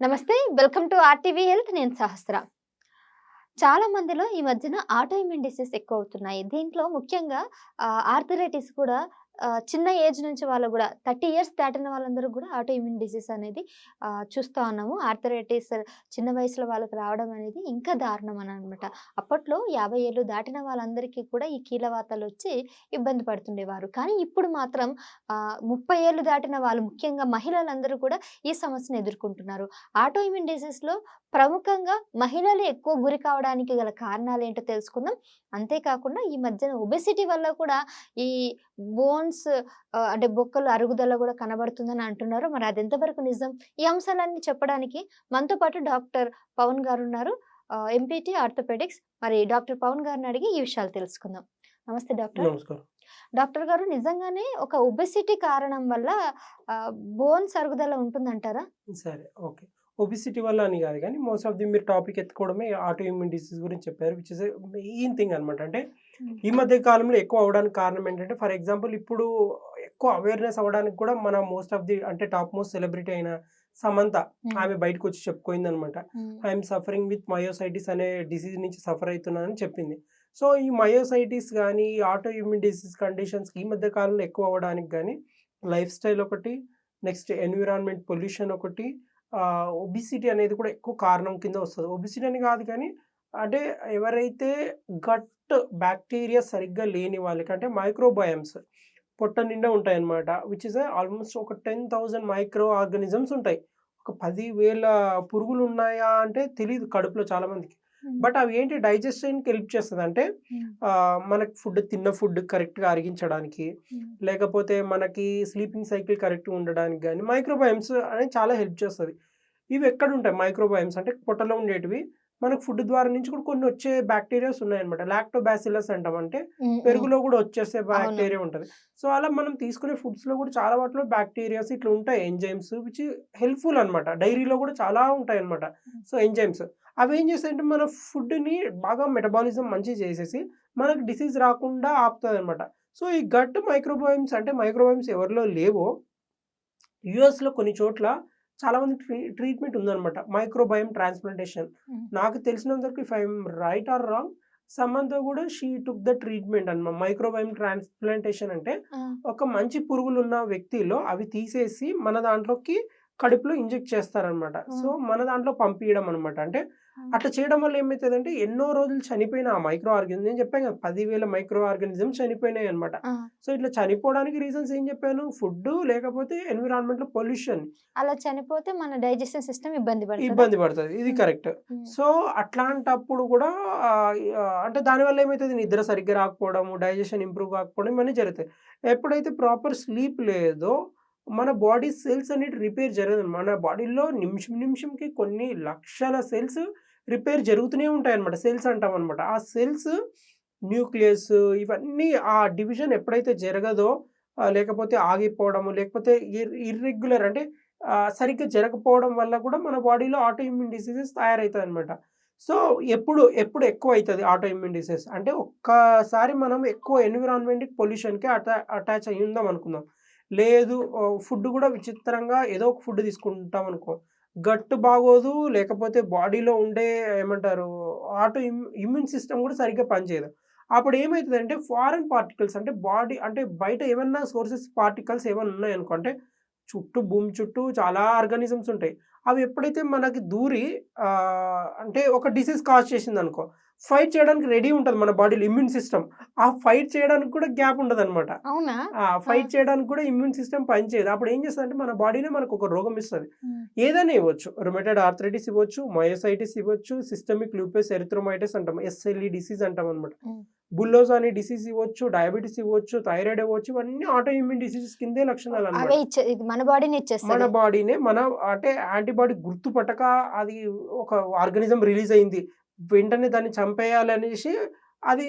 నమస్తే. Welcome to RTV health. నేను సహస్ర. చాలా మందిలో ఈ మధ్యన ఆటో ఇమ్యూన్ డిసీజ్ ఎక్కువవుతున్నాయి. దీంట్లో ముఖ్యంగా ఆర్థరైటిస్ కూడా చిన్న ఏజ్ నుంచి వాళ్ళు గూడా 30 ఇయర్స్ దాటిన వాళ్ళందరూ గూడా ఆటో ఇమ్యూన్ డిసీజ్ అనేది చూస్తా ఉన్నాము. ఆర్థరైటిస్ చిన్న వయసులో వాళ్ళకి రావడం అనేది ఇంకా దారుణం అననమాట. అప్పట్లో 50 ఏళ్ళు దాటిన వాళ్ళందరికీ కూడా ఈ కీళ్ళవాతాలొచ్చి ఇబ్బంది పడుతుండేవారు. కానీ ఇప్పుడు మాత్రం 30 ఏళ్ళు దాటిన వాళ్ళు ముఖ్యంగా మహిళలందరూ కూడా ఈ సమస్యను ఎదుర్కొంటున్నారు. ఆటో ఇమ్యూన్ డిసీజ్‌లో ప్రముఖంగా మహిళలు ఎక్కువ గురి కావడానికి గల కారణాలేంటో తెలుసుకుందాం. అంతేకాకుండా ఈ మధ్యన ఒబెసిటీ వల్ల కూడా ఈ బోన్స్ అంటే బొక్కలు అరుగుదల గూడా కనబడుతుందని అంటున్నారు. మరి అది ఎంతవరకు నిజం? ఈ అంశాలన్నీ చెప్పడానికి మనతో పాటు డాక్టర్ పవన్ గారున్నారు. MPT orthopedics. మరి డాక్టర్ పవన్ గారిని అడిగి ఈ విషయాలు తెలుసుకుందాం. నమస్తే డాక్టర్. నమస్కారం. డాక్టర్ గారు, నిజంగానే ఒక ఒబెసిటీ కారణం వల్ల బోన్స్ అరుగుదల ఉంటుందంటారా? సరే. ఓకే. ఒబెసిటీ వల్ల అని గాదు గానీ, మోస్ట్ ఆఫ్ ది మీరు టాపిక్ ఎత్తుకోవడమే ఆటో ఇమ్యూన్ డిసీజ్ గురించి చెప్పారు. Which is a main thing అనమాట. అంటే హ్మ్. ఈ మధ్య కాలంలో ఎక్కువ అవ్వడానికి కారణం ఏంటంటే, ఫర్ ఎగ్జాంపుల్ ఇప్పుడు ఎక్కువ అవేర్‌నెస్ అవ్వడానికి కూడా మన మోస్ట్ ఆఫ్ ది అంటే టాప్ మోస్ట్ సెలబ్రిటీ అయిన సమంత హ్మ్. ఆమె బయటకొచ్చి చెప్పుకుందనమాట. హ్మ్. ఐయామ్ సఫరింగ్ విత్ మయోసైటిస్ అనే డిసీజ్ నుంచి సఫర్ అయితున్నానని చెప్పింది. సో, ఈ మయోసైటిస్ గానీ, ఈ ఆటో ఇమ్యూన్ డిసీజ్ కండిషన్స్ ఈ మధ్య కాలంలో ఎక్కువ అవ్వడానికి గానీ, లైఫ్ స్టైల్ ఒకటి, నెక్స్ట్ ఎన్విరాన్మెంట్ పొల్యూషన్ ఒకటి, ఒబిసిటీ అనేది కూడా ఎక్కువ కారణం కింద వస్తది. ఒబిసిటీ అని కాదు కానీ, అంటే ఎవరైతే గట్ బ్యాక్టీరియా సరిగ్గా లేని వాళ్ళకి అంటే మైక్రోబయామ్స్ పొట్ట నిండా ఉంటాయన్నమాట. విచ్ ఇస్ ఆల్మోస్ట్ ఒక 10,000 మైక్రో ఆర్గానిజమ్స్ ఉంటాయి. ఒక 10,000 పురుగులున్నాయా అంటే తెలీదు కడుపులో చాలా మందికి. హ్మ్. బట్ అవి ఏంటి డైజెషన్‌కి హెల్ప్ చేస్తది. అంటే హ్మ్. మనకి తిన్న ఫుడ్ కరెక్ట్‌గా అరిగించడానికి, హ్మ్. లేకపోతే మనకి స్లీపింగ్ సైకిల్ కరెక్ట్‌గా ఉండడానికి గాని మైక్రోబయామ్స్ అనేది చాలా హెల్ప్ చేస్తది. ఇవి ఎక్కడుంటాయి మైక్రోబయామ్స్ అంటే పొట్టలో ఉండేటివి. మనకు ఫుడ్ ద్వారా నుంచి కూడా కొన్ని వచ్చే బ్యాక్టీరియాస్ ఉన్నాయన్నమాట. లాక్టోబాసిల్లస్ అంటాం. అంటే హ్మ్. హ్మ్. పెరుగులో కూడా వచ్చేసే అవునవును. బ్యాక్టీరియా ఉంటది. సో, అలా మనం తీసుకునే ఫుడ్స్‌లో కూడా చాలా వాటిలో బ్యాక్టీరియాస్ ఇట్లా ఉంటాయి ఎంజైమ్స్ విచ్ హెల్ప్‌ఫుల్ అనమాట. డైరీలో కూడా చాలా ఉంటాయన్నమాట. హ్మ్. సో, ఎంజైమ్స్ అవేం చేస్తాయంటే మన ఫుడ్‌ని బాగా మెటబాలిజం మంచిగా చేసేసి మనకు డిసీజ్ రాకుండా ఆపుతదనమాట. సో, ఈ గట్ మైక్రోబయామ్స్ అంటే మైక్రోబయామ్స్ ఎవరిలో లేవో యూఎస్‌లో కొన్ని చోట్ల చాలా మంది ట్రీట్మెంట్ ఉందనమాట. Microbiome transplantation. హ్మ్. నాకు తెలిసినంత వరకు if I am right or wrong Samantha గూడా she took the treatment microbiome transplantation అంటే ఆ! ఒక మంచి పురుగులున్న వ్యక్తిలో అవి తీసేసి మన దాంట్లోకి కడుపులో ఇంజెక్ట్ చేస్తారనమాట. ఆ! సో, మన దాంట్లో పంపియడం అనమాట. అంటే ఆ! అట్లా చేయడం వల్ల ఏమైతదంటే ఎన్నో రోజులు చనిపోయిన ఆ మైక్రో ఆర్గానిజం నేను చెప్పాను కదా! 10,000 మైక్రో ఆర్గానిజమ్స్ చనిపోయినాయన్నమాట. ఆ! సో, ఇట్లా చనిపోవడానికి రీజన్స్ ఏం చెప్పాను? ఫుడ్డు లేకపోతే ఎన్విరాన్మెంట్‌లో పొల్యూషన్. అలా చనిపోతే మన డైజెషన్ సిస్టమ్ ఇబ్బంది పడతదా? ఇబ్బంది పడతది. ఇది హ్మ్. కరెక్ట్. హ్మ్. సో, అట్లాంటప్పుడు గూడా అంటే దానివల్ల ఏమైతది నిద్ర సరిగ్గా రాకపోవడము, డైజెషన్ ఇంప్రూవ్ కాకపోవడం ఇవన్నీ జరుగుతాయి. ఎప్పుడైతే ప్రాపర్ స్లీప్ లేదో మన బాడీ సెల్స్ అనేటివి రిపేర్ జరగదు. మన బాడీలో నిమిషం నిమిషంకి కొన్ని లక్షల సెల్స్ రిపేర్ జరుగుతూనే ఉంటాయన్నమాట. సెల్స్ అంటామన్నమాట. ఆ సెల్స్ న్యూక్లియస్ ఇవన్నీ ఆ డివిజన్ ఎప్పుడైతే జరగదో లేకపోతే ఆగిపోవడము, లేకపోతే ఇర్రెగ్యులర్ అంటే సరిగ్గా జరగకపోవడం వల్ల కూడా మన బాడీలో ఆటో ఇమ్యూన్ డిసీజెస్ తయారైతాయన్నమాట. సో, ఎప్పుడు ఎక్కువైతది ఆటో ఇమ్యూన్ డిసీజ్ అంటే ఒక్కసారి మనం ఎక్కువ ఎన్విరాన్మెంట్‌కి పొల్యూషన్‌కి అటాచ్ అయ్యి ఉందాం అనుకుందాం. లేదు ఫుడ్ కూడా విచిత్రంగా ఏదో ఒక ఫుడ్ తీసుకుంటాం అనుకో, గట్ బాగోదు, లేకపోతే బాడీలో ఉండే ఏమంటారు ఆటో ఇమ్యూన్ సిస్టమ్ కూడా సరిగ్గా పనిచేయదు. అప్పుడు ఏమైతదంటే ఫారెన్ పార్టికల్స్ అంటే బాడీ అంటే బయట ఏమన్నా సోర్సెస్ పార్టికల్స్ ఏమన్నా ఉన్నాయనుకో అంటే భూమి చుట్టూ చాలా ఆర్గానిజమ్స్ ఉంటాయి. అవి ఎప్పుడైతే మనకి దూరి అంటే ఒక డిసీజ్ కాజ్ చేసిందనుకో, ఫైట్ చేయడానికి రెడీ ఉంటది మన బాడీలో ఇమ్యూన్ సిస్టమ్. ఆ ఫైట్ చేయడానికి కూడా గ్యాప్ ఉండదనమాట. అవునా? ఆ! ఫైట్ చేయడానికి కూడా ఇమ్యూన్ సిస్టమ్ పనిచేయదు. అప్పుడు ఏం చేస్తదంటే మన బాడీనే మనకొక రోగం ఇస్తది. హ్మ్. ఏదైనా ఇవ్వచ్చు. రుమటైడ్ ఆర్థరైటిస్ ఇవ్వచ్చు, మయోసైటిస్ ఇవ్వచ్చు, సిస్టమిక్ లూపస్ ఎరిథ్రోమైటిస్ అంటాం. ఎస్ఎల్ఈ డిసీజ్ అంటామనమాట. హ్మ్. బుల్లోస్ అనే డిసీజ్ ఇవ్వచ్చు, డయాబెటిస్ ఇవ్వచ్చు, థైరాయిడ్ ఇవ్వచ్చు. ఇవన్నీ ఆటో ఇమ్యూన్ డిసీజెస్ కిందే లక్షణాలనమాట. అవే ఇది మన బాడీనే మన ఇచ్చేస్తది. బాడీనే అంటే యాంటీబాడీ గుర్తుపట్టక అది ఒక ఆర్గానిజం రిలీజ్ అయింది. వెంటనే దాన్ని చంపేయాలనేసి అది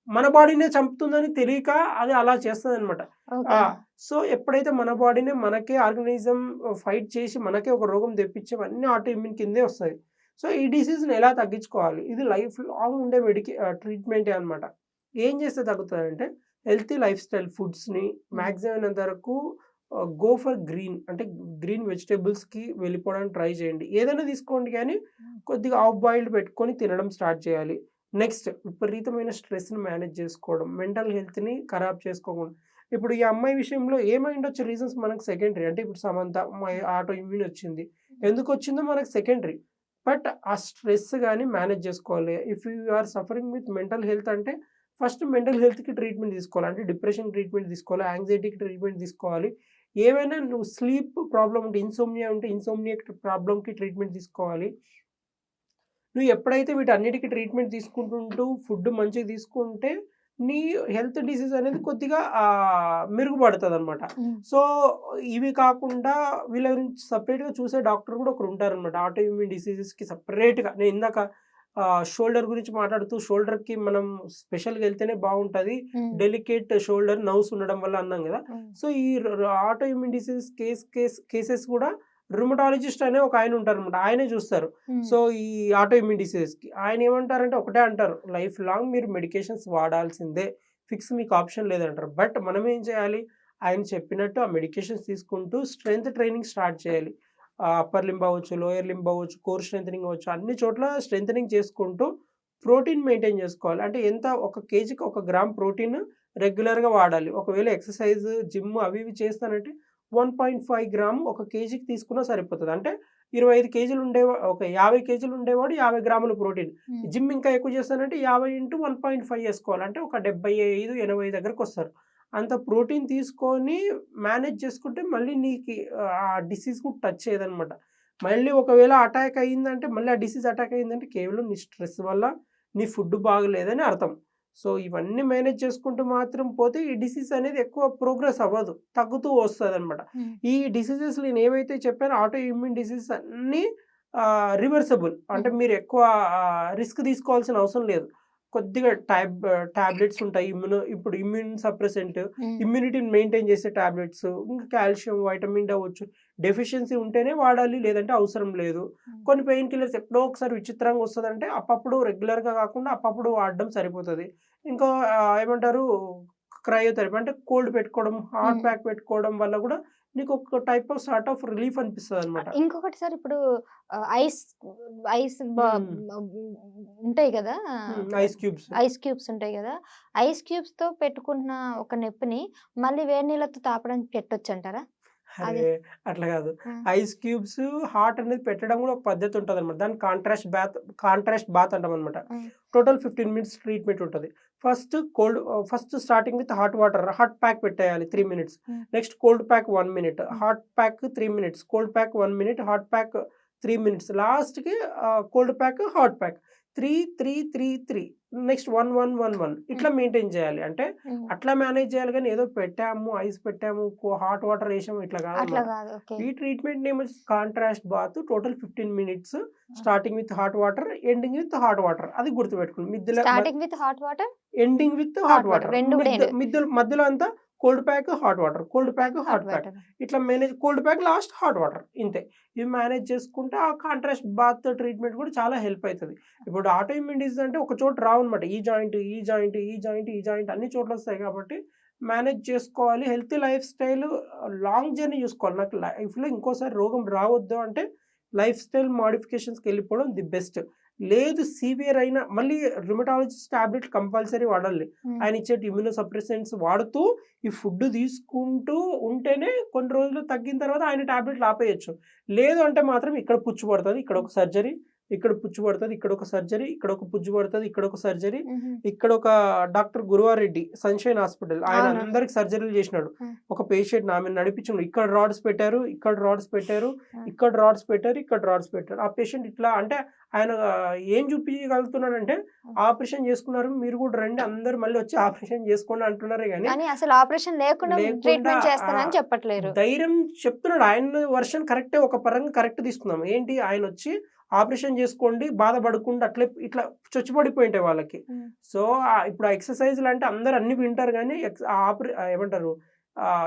మన బాడీనే చంపుతుందని తెలియక అది అలా చేస్తదనమాట. ఆ! ఓకే. సో, ఎప్పుడైతే మన బాడీనే మనకే ఆర్గానిజం ఫైట్ చేసి మనకే ఒక రోగం తెప్పించేవన్నీ ఆటో ఇమ్యూన్ కిందే వస్తాయి. సో, ఈ డిసీజ్‌ని ఎలా తగ్గించుకోవాలి? ఇది లైఫ్ లాంగ్ ఉండే ట్రీట్మెంటే అనమాట. ఏం చేస్తే తగ్గుతదంటే హెల్తీ లైఫ్ స్టైల్ ఫుడ్స్‌ని హ్మ్. మాక్సిమం అయినంత వరకు గో ఫర్ గ్రీన్ అంటే గ్రీన్ వెజిటబుల్స్‌కి వెళ్ళిపోవడానికి ట్రై చేయండి. ఏదైనా తీసుకోండి గానీ కొద్దిగా హాఫ్ బాయిల్డ్ పెట్టుకొని తినడం స్టార్ట్ చేయాలి. నెక్స్ట్ విపరీతమైన స్ట్రెస్‌ని మేనేజ్ చేసుకోవడం. మెంటల్ హెల్త్‌ని ఖరాబ్ చేసుకోకూడదు. ఇప్పుడు ఈ అమ్మాయి విషయంలో ఏమైండొచ్చు రీజన్స్ మనకు సెకండరీ. అంటే ఇప్పుడు సమంత ఆటో ఇమ్యూన్ వచ్చింది. ఎందుకొచ్చిందో మనకు సెకండరీ. బట్ ఆ స్ట్రెస్ గాని మేనేజ్ చేసుకోవాలి. If you are suffering with mental health అంటే ఫస్ట్ మెంటల్ హెల్త్‌కి ట్రీట్మెంట్ తీసుకోవాలి. అంటే డిప్రెషన్ ట్రీట్మెంట్ తీసుకోవాలి. యాంక్సైటీకి ట్రీట్మెంట్ తీసుకోవాలి. ఏవైనా నువ్వు స్లీప్ ప్రాబ్లమ్ ఉంటే ఇన్సోమ్నియా ప్రాబ్లమ్‌కి ట్రీట్మెంట్ తీసుకోవాలి. నువ్వు ఎప్పుడైతే వీటన్నిటికి ట్రీట్మెంట్ తీసుకుంటుంటూ ఫుడ్ మంచిగా తీసుకుంటే నీ హెల్త్ డిసీజ్ అనేది కొద్దిగా మెరుగుపడతదనమాట. హ్మ్. సో, ఇవి కాకుండా వీళ్ళ గురించి సెపరేట్‌గా చూసే డాక్టర్ కూడా ఒకరుంటారనమాట. ఆటో ఇమ్యూన్ డిసీజెస్‌కి సెపరేట్‌గా. నేను ఇందాక షోల్డర్ గురించి మాట్లాడుతూ షోల్డర్‌కి మనం స్పెషల్‌గా ఎళ్తేనే బావుంటది. హ్మ్. డెలికేట్ షోల్డర్ నర్వ్స్ ఉండడం వల్ల అన్నాం గదా! హ్మ్. సో, ఈ ఆటో ఇమ్యూన్ డిసీజ్ కేసెస్ కూడా రుమటాలజిస్ట్ అనే ఒక ఆయన ఉంటారనమాట. ఆయనే చూస్తారు. హ్మ్. సో, ఈ ఆటో ఇమ్యూన్ డిసీజెస్‌కి. ఆయన ఏమంటారంటే ఒకటే అంటారు. లైఫ్ లాంగ్ మీరు మెడికేషన్స్ వాడాల్సిందే. ఫిక్స్ మీకు ఆప్షన్ లేదంటారు. బట్ మనం ఏం చేయాలి? ఆయన చెప్పినట్టు ఆ మెడికేషన్స్ తీసుకుంటూ స్ట్రెంత్ ట్రైనింగ్ స్టార్ట్ చేయాలి. అప్పర్ లింబ్ అవ్వచ్చు, లోయర్ లింబ్ అవ్వచ్చు, కోర్ స్ట్రెంథెనింగ్ అవ్వచ్చు. అన్ని చోట్ల స్ట్రెంథెనింగ్ చేసుకుంటూ ప్రోటీన్ మెయింటైన్ చేసుకోవాలి. అంటే ఎంత ఒక కేజీకి 1 గ్రామ్ ప్రోటీన్ రెగ్యులర్‌గా వాడాలి. ఒకవేళ ఎక్సర్‌సైజ్, జిమ్ అవి ఇవి చేస్తానంటే 1.5 గ్రామ్ ఒక కేజీకి తీసుకున్నా సరిపోతది. అంటే 25 కేజీలు ఒక 50 కేజీలు ఉండేవాడు 50 గ్రాముల ప్రోటీన్. హ్మ్. జిమ్ ఇంకా ఎక్కువ చేస్తానంటే 50 ఇంటూ 1.5 ఏసుకోవాలి. అంటే ఒక 75, 80 దగ్గరకొస్తారు. అంత ప్రోటీన్ తీసుకొని మేనేజ్ చేసుకుంటే మళ్ళీ నీకి ఆ డిసీజ్ కూడా టచ్ చేయదనమాట. మళ్ళీ ఒకవేళ అటాక్ అయిందంటే మళ్ళీ ఆ డిసీజ్ అటాక్ అయిందంటే కేవలం నీ స్ట్రెస్ వల్ల, నీ ఫుడ్ బాగలేదని అర్థం. సో, ఇవన్నీ మేనేజ్ చేసుకుంటూ మాత్రం పోతే ఈ డిసీజ్ అనేది ఎక్కువ ప్రోగ్రెస్ అవ్వదు. తగ్గుతూ వస్తదనమాట. హ్మ్. ఈ డిసీజెస్ నేనేవైతే చెప్పానో ఆటో ఇమ్యూన్ డిసీజెస్ అన్నీ రివర్సబుల్. అంటే హ్మ్. మీరు ఎక్కువ రిస్క్ తీసుకోవాల్సిన అవసరం లేదు. కొద్దిగా టాబ్లెట్స్ ఉంటాయి. ఇప్పుడు ఇమ్యూన్ సప్రెసెంట్, హ్మ్. ఇమ్యూనిటీని మెయింటైన్ చేసే టాబ్లెట్స్, ఇంకా కాల్షియం, వైటమిన్ డి అవ్వచ్చు. డెఫిషియన్సీ ఉంటేనే వాడాలి. లేదంటే అవసరం లేదు. హ్మ్. కొన్ని పెయిన్ కిల్లర్స్ ఎప్పుడో ఒకసారి విచిత్రంగా వస్తదంటే అప్పప్పుడు రెగ్యులర్‌గా కాకుండా అప్పుడప్పుడు వాడడం సరిపోతది. ఇంకా ఏమంటారు క్రయోథెరపీ అంటే కోల్డ్ పెట్టుకోవడం, హాట్ హ్మ్. ప్యాక్ పెట్టుకోవడం వల్ల కూడా నీకు ఒక type of sort of relief అనిపిస్తదనమాట. ఇంకొకటి సార్ ఇప్పుడు ఐస్ ఐస్ హ్మ్. ఉంటాయి గదా! Ice cubes. ఐస్ క్యూబ్స్ ఉంటాయి గదా! ఐస్ క్యూబ్స్‌తో పెట్టుకున్న ఒక నొప్పిని మళ్ళీ వేడి నీళ్ళతో తాపడానికి పెట్టొచ్చంటారా? అరే! అది అట్లా గాదు. ఆ! ఐస్ క్యూబ్స్ హాట్ అనేది పెట్టడం గూడా ఒక పద్ధతి ఉంటదనమాట. దాన్ని కాంట్రాస్ట్ బాత్ అంటామనమాట. హ్మ్. టోటల్ 15 మినిట్స్ ట్రీట్మెంట్ ఉంటది. First starting with hot water, hot pack పెట్టేయాలి 3 మినిట్స్. హ్మ్. నెక్స్ట్ కోల్డ్ ప్యాక్ 1 మినిట్, హ్మ్. Hot pack 3 minutes, cold pack 1 minute, hot pack 3 minutes. లాస్ట్‌కి cold pack, hot pack 3, 3, 3, 3 next 1, 1, 1, 1 హ్మ్. ఇట్లా maintain చేయాలి. అంటే హ్మ్. అట్లా మేనేజ్ చేయాలి గానీ ఏదో పెట్టాము, ఐస్ పెట్టాము, హాట్ వాటర్ ఏసాము ఇట్లా అట్లా గాదనమాట. గాదు. ఓకే. ఈ ట్రీట్మెంట్ నేమ్ వచ్చేసి కాంట్రాస్ట్ బాత్. టోటల్ 15 మినిట్స్ ఆ! Starting with hot water, ending with hot water. అది గుర్తుపెట్టుకోండి. Starting with hot water, ending with hot hot water water. 2 గూడా మధ్యలో అంతా cold pack, hot water, cold cold pack, pack, hot hot pack. Water. ఇట్లా cold pack last hot water ఇంతే. ఇవి manage చేసుకుంటే ఆ కాంట్రాస్ట్ బాత్ ట్రీట్మెంట్ కూడా చాలా హెల్ప్ అయితది. ఇప్పుడు ఆటో ఇమ్యూన్ డిసీజ్ అంటే ఒక చోట రావన్నమాట. ఈ జాయింట్, ఈ జాయింట్, ఈ జాయింట్, ఈ జాయింట్ అన్ని చోట్ల వస్తాయి కాబట్టి మేనేజ్ చేసుకోవాలి. Healthy life style long journey చూసుకోవాలి. నాకు లైఫ్‌లో ఇంకోసారి రోగం రావద్దు అంటే లైఫ్ స్టైల్ మోడిఫికేషన్స్‌కి వెళ్ళిపోవడం ది బెస్ట్. లేదు సివియర్ అయినా మళ్ళీ రుమటాలజిస్ట్ టాబ్లెట్ కంపల్సరీ వాడాలి. హ్మ్. ఆయన ఇచ్చే ఇమ్యూనో సప్రెసెంట్స్ వాడుతూ ఈ ఫుడ్ తీసుకుంటూ ఉంటేనే కొన్ని రోజులు తగ్గిన తర్వాత ఆయన టాబ్లెట్లు ఆపేయొచ్చు. లేదు అంటే మాత్రం ఇక్కడ పుచ్చు పడతది. ఇక్కడ ఒక సర్జరీ, ఇక్కడ పుచ్చు పడతది. ఇక్కడ ఒక సర్జరీ, ఇక్కడ ఒక పుచ్చు పడతది. ఇక్కడ ఒక సర్జరీ. హుహు. ఇక్కడ ఒక డాక్టర్ గురువారెడ్డి సన్‌షైన్ హాస్పిటల్. ఆయన అవునవును. అందరికి సర్జరీలు చేసినాడు. హ్మ్. ఒక పేషెంట్‌ని ఆమెను నడిపించిండు. ఇక్కడ రాడ్స్ పెట్టారు, ఇక్కడ రాడ్స్ పెట్టారు, హ్మ్. ఇక్కడ రాడ్స్ పెట్టారు, ఇక్కడ రాడ్స్ పెట్టారు. ఆ పేషెంట్ ఇట్లా అంటే ఆయన ఏం చూపియగలుగుతున్నాడంటే హ్మ్. ఆపరేషన్ చేసుకున్నారు. మీరు కూడా రండి అందరూ మళ్ళీ వచ్చి ఆపరేషన్ చేసుకోండి అంటున్నారే గాని కానీ అసలు ఆపరేషన్ లేకుండా లేకుండా ట్రీట్మెంట్ చేస్తానని చెప్పట్లేరు. ధైర్యం చెప్తున్నాడు. ఆయన వర్షన్ కరెక్టే. ఒక పరంగా కరెక్ట్ తీసుకుందాం. ఏంటి ఆయనొచ్చి ఆపరేషన్ జేసుకోండి. బాధపడకుండా అట్లే ఇట్లా చొచ్చుబడిపోయుంటాయి వాళ్ళకి. హ్మ్. సో, ఇప్పుడు ఆ ఎక్సర్‌సైజ్‌లంటే అందరూ అన్నీ వింటారు గానీ ఏమంటారు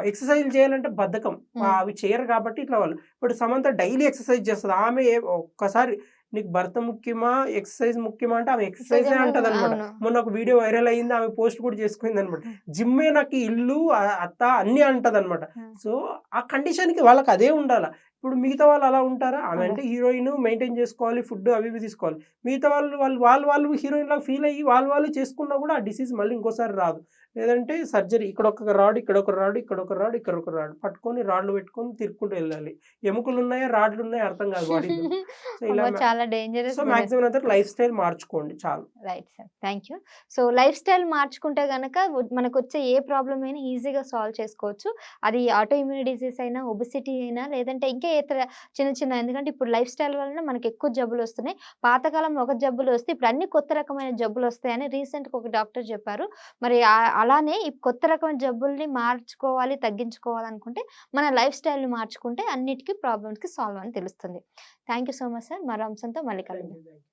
ఎక్సర్‌సైజ్‌లు చేయాలంటే బద్ధకం. హ్మ్. అవి చేయరు కాబట్టి ఇట్లా వాళ్ళు. ఇప్పుడు సమంత డైలీ ఎక్సర్‌సైజ్ చేస్తది. ఆమె ఒక్కసారి నీకు భర్త ముఖ్యమా, ఎక్సర్సైజ్ ముఖ్యమా అంటే ఆమె ఎక్సర్సైజ్ ఎక్సర్సైజే ఏమో అంటదనమాట. అవును. మొన్న ఒక వీడియో వైరల్ అయింది. ఆమె పోస్ట్ కూడా చేసుకుందనమాట. జిమ్మే నాకు ఇల్లు, అత్త అన్నీ అంటదనమాట. హ్మ్. సో, ఆ కండిషన్‌కి వాళ్ళకి అదే ఉండాల. ఇప్పుడు మిగతా వాళ్ళు అలా ఉంటారా? ఆమె అదే. అంటే హీరోయిన్ మెయింటైన్ చేసుకోవాలి. ఫుడ్ అవి ఇవి తీసుకోవాలి. మిగతా వాళ్ళు హీరోయిన్‌లాగా ఫీల్ అయ్యి వాళ్ళు చేసుకున్నా కూడా ఆ డిసీజ్ మళ్ళీ ఇంకోసారి రాదు. లేదంటే సర్జరీ ఇక్కడొక రాడ్, ఇక్కడొక రాడ్, ఇక్కడొక రాడ్, ఇక్కడొక రాడ్ పట్టుకొని రాడ్లు పెట్టుకొని తిరుక్కుంటూ వెళ్ళాలి. ఎముకలున్నాయా? రాడ్లున్నాయా? అర్థం కాదు బాడీలో. సో, ఇలా అమ్మో! చాలా డేంజరస్ కూడా. మాక్సిమం అందరూ లైఫ్ స్టైల్ మార్చుకోండి చాలు. Right sir. Thank you. So, life style మార్చుకుంటే గనక మనకొచ్చే ఏ ప్రాబ్లమ్ అయినా ఈజీగా సాల్వ్ చేసుకోవచ్చు. అది ఆటో ఇమ్యూన్ డిసీజ్ అయినా, ఒబెసిటీ అయినా, లేదంటే ఇంకా ఇతర చిన్న చిన్న, ఎందుకంటే ఇప్పుడు లైఫ్ స్టైల్ వలన మనకి ఎక్కువ జబ్బులొస్తున్నాయి. పాతకాలంలో ఒక జబ్బులు వస్తే ఇప్పుడు అన్ని కొత్త రకమైన జబ్బులొస్తాయని రీసెంట్‌గా ఒక డాక్టర్ చెప్పారు. మరి అలానే ఈ కొత్త రకమైన జబ్బుల్ని మార్చుకోవాలి, తగ్గించుకోవాలనుకుంటే మన లైఫ్ స్టైల్‌ని మార్చుకుంటే అన్నిటికి ప్రాబ్లమ్స్‌కి సాల్వ్ అని తెలుస్తుంది. Thank you so much sir. మరో అంశంతో మళ్ళీ థాంక్ కలుద్దాం. యూ.